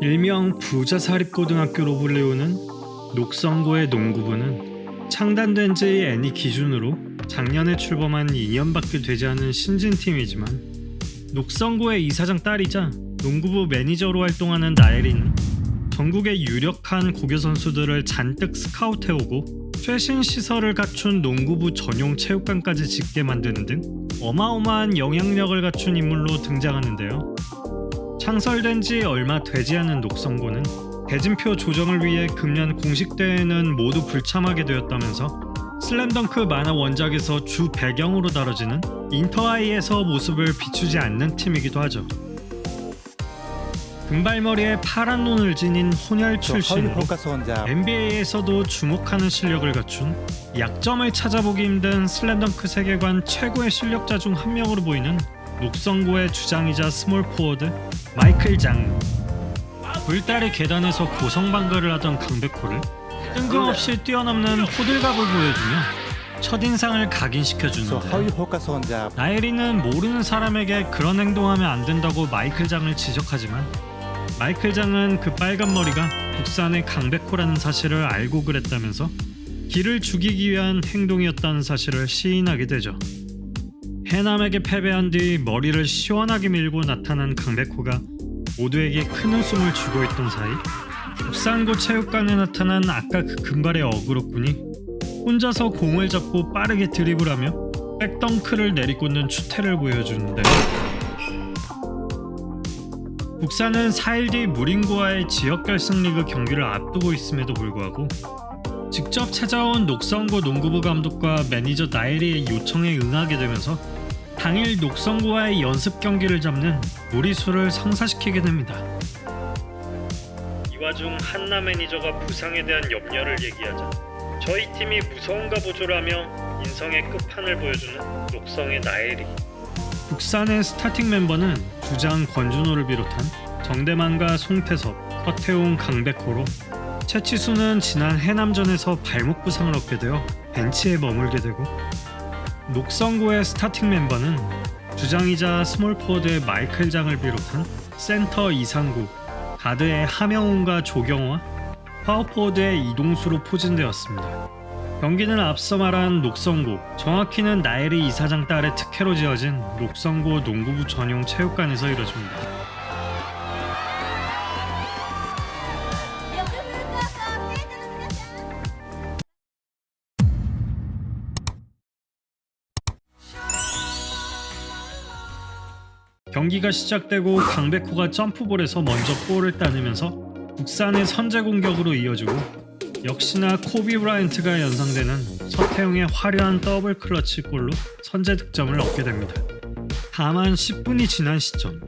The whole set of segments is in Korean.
일명 부자사립고등학교로 불리우는 녹성고의 농구부는 창단된 지 N이 기준으로 작년에 출범한 2년밖에 되지 않은 신진팀이지만 녹성고의 이사장 딸이자 농구부 매니저로 활동하는 나혜리는 전국의 유력한 고교 선수들을 잔뜩 스카우트해오고 최신 시설을 갖춘 농구부 전용 체육관까지 짓게 만드는 등 어마어마한 영향력을 갖춘 인물로 등장하는데요. 창설된 지 얼마 되지 않은 녹성고는 대진표 조정을 위해 금년 공식 대회는 모두 불참하게 되었다면서 슬램덩크 만화 원작에서 주 배경으로 다뤄지는 인터하이에서 모습을 비추지 않는 팀이기도 하죠. 금발머리에 파란 눈을 지닌 혼혈 출신으로 NBA에서도 주목하는 실력을 갖춘 약점을 찾아보기 힘든 슬램덩크 세계관 최고의 실력자 중 한 명으로 보이는 녹성고의 주장이자 스몰 포워드 마이클 장. 불다리 계단에서 고성방가를 하던 강백호를 뜬금없이 뛰어넘는 호들갑을 보여주며 첫인상을 각인시켜주는데 나혜리는 모르는 사람에게 그런 행동하면 안 된다고 마이클 장을 지적하지만 마이클 장은 그 빨간 머리가 국산의 강백호라는 사실을 알고 그랬다면서 기를 죽이기 위한 행동이었다는 사실을 시인하게 되죠. 해남에게 패배한 뒤 머리를 시원하게 밀고 나타난 강백호가 모두에게 큰 웃음을 주고 있던 사이 국산고 체육관에 나타난 아까 그 금발의 어그로꾼이 혼자서 공을 잡고 빠르게 드리블하며 백덩크를 내리꽂는 추태를 보여주는데 국산은 4일 뒤 무링고와의 지역결승 리그 경기를 앞두고 있음에도 불구하고 직접 찾아온 녹성고 농구부 감독과 매니저 나혜리의 요청에 응하게 되면서 당일 녹성고와의 연습 경기를 잡는 무리수를 성사시키게 됩니다. 이 와중 한나 매니저가 부상에 대한 염려를 얘기하자 저희 팀이 무서운가 보조라며 인성의 끝판을 보여주는 녹성의 나혜리. 국산의 스타팅 멤버는 주장 권준호를 비롯한 정대만과 송태섭, 서태웅, 강백호로 최치수는 지난 해남전에서 발목 부상을 얻게 되어 벤치에 머물게 되고 녹성고의 스타팅 멤버는 주장이자 스몰 포워드의 마이클 장을 비롯한 센터 이상구, 가드의 하명훈과 조경호와 파워포워드의 이동수로 포진되었습니다. 경기는 앞서 말한 녹성고, 정확히는 나혜리 이사장 딸의 특혜로 지어진 녹성고 농구부 전용 체육관에서 이뤄집니다. 경기가 시작되고 강백호가 점프볼에서 먼저 볼을 따내면서 국산의 선제 공격으로 이어지고 역시나 코비 브라이언트가 연상되는 서태웅의 화려한 더블 클러치 골로 선제 득점을 얻게 됩니다. 다만 10분이 지난 시점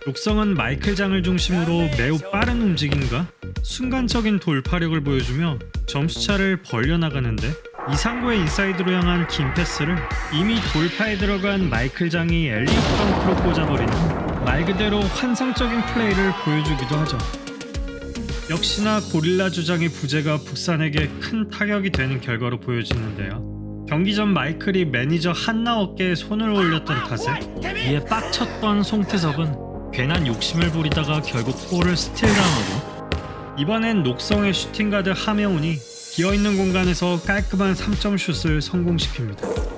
녹성은 마이클 장을 중심으로 매우 빠른 움직임과 순간적인 돌파력을 보여주며 점수차를 벌려나가는데 이상고의 인사이드로 향한 긴 패스를 이미 돌파에 들어간 마이클 장이 엘리트 덩크로 꽂아버리는 말 그대로 환상적인 플레이를 보여주기도 하죠. 역시나 고릴라 주장의 부재가 북산에게 큰 타격이 되는 결과로 보여지는데요. 경기 전 마이클이 매니저 한나 어깨에 손을 올렸던 탓에 이에 빡쳤던 송태섭은 괜한 욕심을 부리다가 결국 볼을 스틸당하고 이번엔 녹성의 슈팅가드 하명훈이 비어있는 공간에서 깔끔한 3점 슛을 성공시킵니다.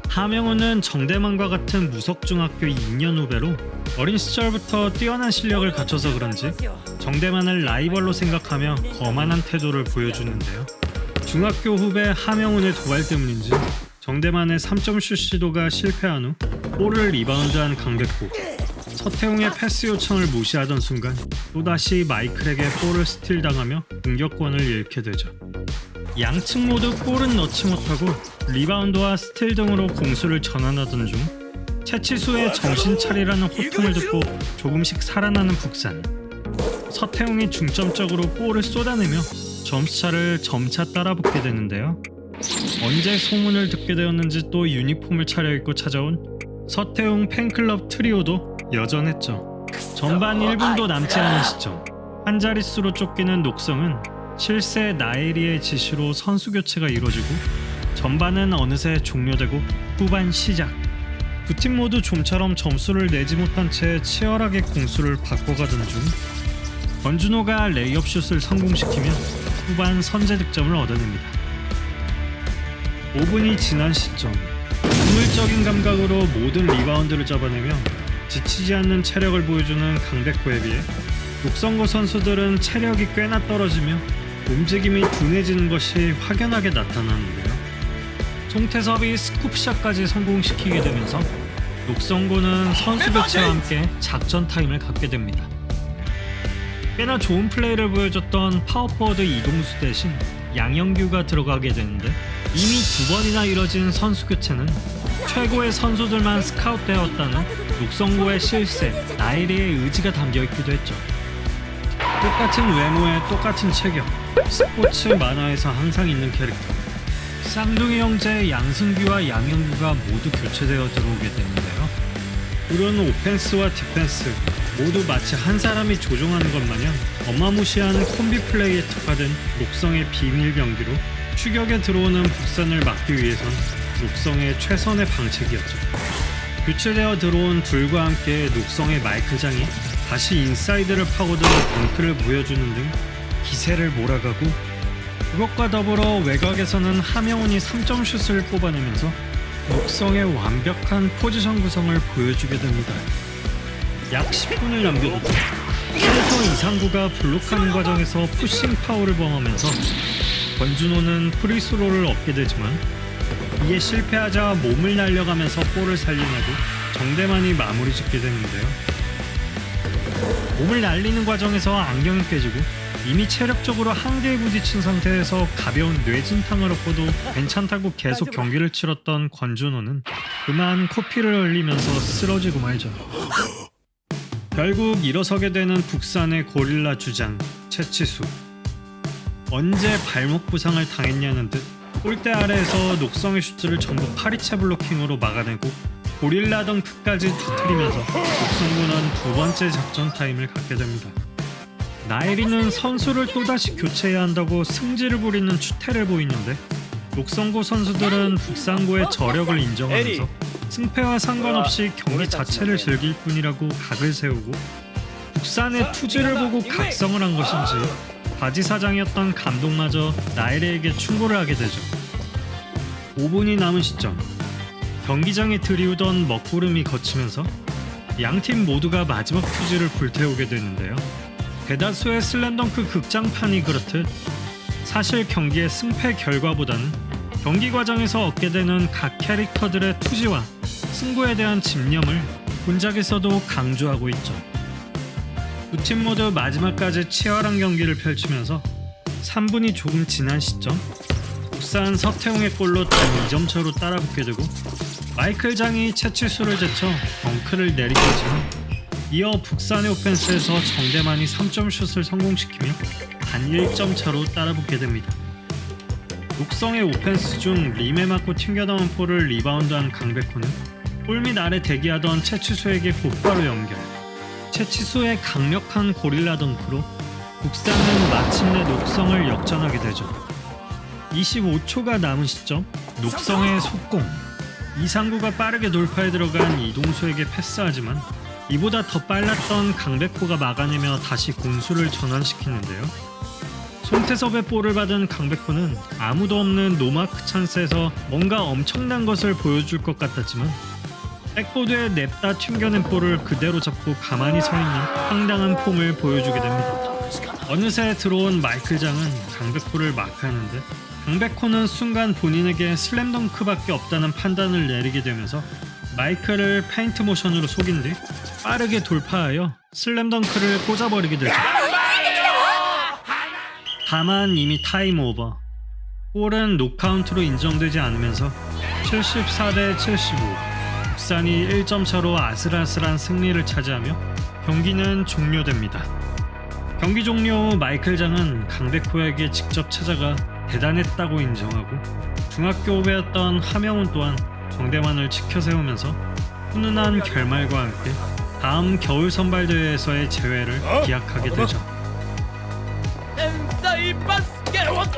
하명훈은 정대만과 같은 무석중학교 2년 후배로 어린 시절부터 뛰어난 실력을 갖춰서 그런지 정대만을 라이벌로 생각하며 거만한 태도를 보여주는데요. 중학교 후배 하명훈의 도발 때문인지 정대만의 3점 슛 시도가 실패한 후 볼을 리바운드한 강백호, 서태웅의 패스 요청을 무시하던 순간 또다시 마이클에게 볼을 스틸당하며 공격권을 잃게 되죠. 양측 모두 골은 넣지 못하고 리바운드와 스틸 등으로 공수를 전환하던 중 최치수의 정신 차리라는 호통을 듣고 조금씩 살아나는 북산. 서태웅이 중점적으로 볼을 쏟아내며 점수차를 점차 따라붙게 되는데요. 언제 소문을 듣게 되었는지 또 유니폼을 차려입고 찾아온 서태웅 팬클럽 트리오도 여전했죠. 전반 1분도 남지 않은 시점 한 자릿수로 쫓기는 녹성은 실세 나혜리의 지시로 선수 교체가 이루어지고 전반은 어느새 종료되고 후반 시작. 두 팀 모두 좀처럼 점수를 내지 못한 채 치열하게 공수를 바꿔가던 중 권준호가 레이업 슛을 성공시키며 후반 선제 득점을 얻어냅니다. 5분이 지난 시점, 동물적인 감각으로 모든 리바운드를 잡아내며 지치지 않는 체력을 보여주는 강백호에 비해 녹성고 선수들은 체력이 꽤나 떨어지며 움직임이 둔해지는 것이 확연하게 나타나는데요. 송태섭이 스쿱샷까지 성공시키게 되면서 녹성고는 선수 교체와 함께 작전 타임을 갖게 됩니다. 꽤나 좋은 플레이를 보여줬던 파워포워드 이동수 대신 양영규가 들어가게 되는데 이미 2번이나 이뤄진 선수 교체는 최고의 선수들만 스카웃되었다는 녹성고의 실세, 나일이의 의지가 담겨있기도 했죠. 똑같은 외모에 똑같은 체격, 스포츠 만화에서 항상 있는 캐릭터, 쌍둥이 형제 양승규와 양영규가 모두 교체되어 들어오게 되는데요. 그런 오펜스와 디펜스 모두 마치 한 사람이 조종하는 것 마냥 어마무시한 콤비 플레이에 특화된 녹성의 비밀 경기로 추격에 들어오는 북산을 막기 위해선 녹성의 최선의 방책이었죠. 교체되어 들어온 둘과 함께 녹성의 마이클장이 다시 인사이드를 파고드는 덩크를 보여주는 등 기세를 몰아가고, 그것과 더불어 외곽에서는 함영훈이 3점 슛을 뽑아내면서 녹성의 완벽한 포지션 구성을 보여주게 됩니다. 약 10분을 남겨두고 센터 이상구가 블록하는 과정에서 푸싱 파울을 범하면서 권준호는 프리스로를 얻게 되지만 이에 실패하자 몸을 날려가면서 볼을 살리나고 정대만이 마무리 짓게 되는데요. 몸을 날리는 과정에서 안경이 깨지고 이미 체력적으로 한계에 부딪힌 상태에서 가벼운 뇌진탕을 얻고도 괜찮다고 계속 경기를 치렀던 권준호는 그만 코피를 흘리면서 쓰러지고 말죠. 결국 일어서게 되는 북산의 고릴라 주장 채치수. 언제 발목 부상을 당했냐는 듯 골대 아래에서 녹성의 슈트를 전부 파리채 블로킹으로 막아내고 고릴라 덩크까지 터뜨리면서 녹성군은 두 번째 작전 타임을 갖게 됩니다. 나일이는 선수를 또다시 교체해야 한다고 승질을 부리는 추태를 보이는데 녹성고 선수들은 북산고의 저력을 인정하면서 승패와 상관없이 경기 자체를 즐길 뿐이라고 각을 세우고, 북산의 투지를 보고 각성을 한 것인지 바지 사장이었던 감독마저 나일에게 충고를 하게 되죠. 5분이 남은 시점, 경기장에 들이우던 먹구름이 거치면서 양팀 모두가 마지막 투지를 불태우게 되는데요. 대다수의 슬램덩크 극장판이 그렇듯 사실 경기의 승패 결과보다는 경기 과정에서 얻게 되는 각 캐릭터들의 투지와 승부에 대한 집념을 본작에서도 강조하고 있죠. 두 팀 모두 마지막까지 치열한 경기를 펼치면서 3분이 조금 지난 시점, 북산 서태웅의 골로 단 2점 차로 따라붙게 되고 마이클장이 채치수를 제쳐 덩크를 내리게 되지만 이어 북산의 오펜스에서 정대만이 3점 슛을 성공시키며 단 1점 차로 따라붙게 됩니다. 녹성의 오펜스 중 림에 맞고 튕겨나온 볼을 리바운드한 강백호는 골밑 아래 대기하던 채치수에게 곧바로 연결. 채치수의 강력한 고릴라 덩크로 북산은 마침내 녹성을 역전하게 되죠. 25초가 남은 시점, 녹성의 속공. 이상구가 빠르게 돌파에 들어간 이동수에게 패스하지만 이보다 더 빨랐던 강백호가 막아내며 다시 공수를 전환시키는데요. 송태섭의 볼을 받은 강백호는 아무도 없는 노마크 찬스에서 뭔가 엄청난 것을 보여줄 것 같았지만 백보드에 냅다 튕겨낸 볼을 그대로 잡고 가만히 서 있는 황당한 폼을 보여주게 됩니다. 어느새 들어온 마이클장은 강백호를 마크하는데 강백호는 순간 본인에게 슬램덩크밖에 없다는 판단을 내리게 되면서 마이클을 페인트 모션으로 속인 뒤 빠르게 돌파하여 슬램덩크를 꽂아버리게 되죠. 다만 이미 타임 오버. 골은 노카운트로 인정되지 않으면서 74대 75. 북산이 1점 차로 아슬아슬한 승리를 차지하며 경기는 종료됩니다. 경기 종료 후 마이클장은 강백호에게 직접 찾아가 대단했다고 인정하고 중학교 후배였던 함영훈 또한 정대만을 치켜세우면서 훈훈한 결말과 함께 다음 겨울 선발대회에서의 재회를 기약하게 되죠. Em say basket, what?